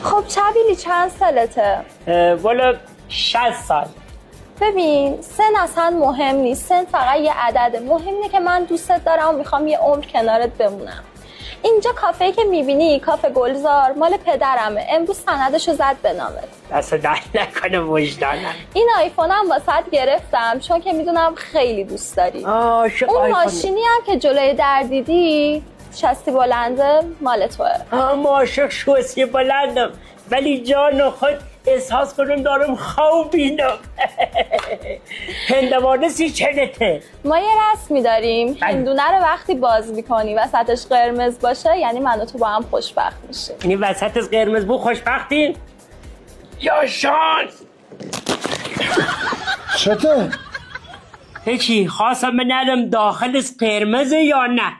خب چبیلی چند سالته؟ والا 60 سال. ببین سن اصلا مهم نیست، سن فقط یه عدده. مهم اینه که من دوستت دارم و میخوام یه عمر کنارت بمونم. اینجا کافه که میبینی کافه گلزار مال پدرمه، امروز سندشو زد به نامت. دست درد نکنه وجدانم. این آیفونم واسط گرفتم چون که میدونم خیلی دوست داری. اون ماشینی هم که جلوی در دیدی شستی بلنده مال توه. عاشق شوسی بلندم، ولی جان خود احساس کنم دارم خوابیدم. هندوانه سی چنته. ما یه رسمی داریم، هندونه رو وقتی باز میکنی وسطش قرمز باشه یعنی من و تو با هم خوشبخت میشیم. یعنی وسطش قرمز بو خوشبختیم؟ یا شانس. چته؟ هیچی، خواستم بنالم داخلش قرمزه یا نه.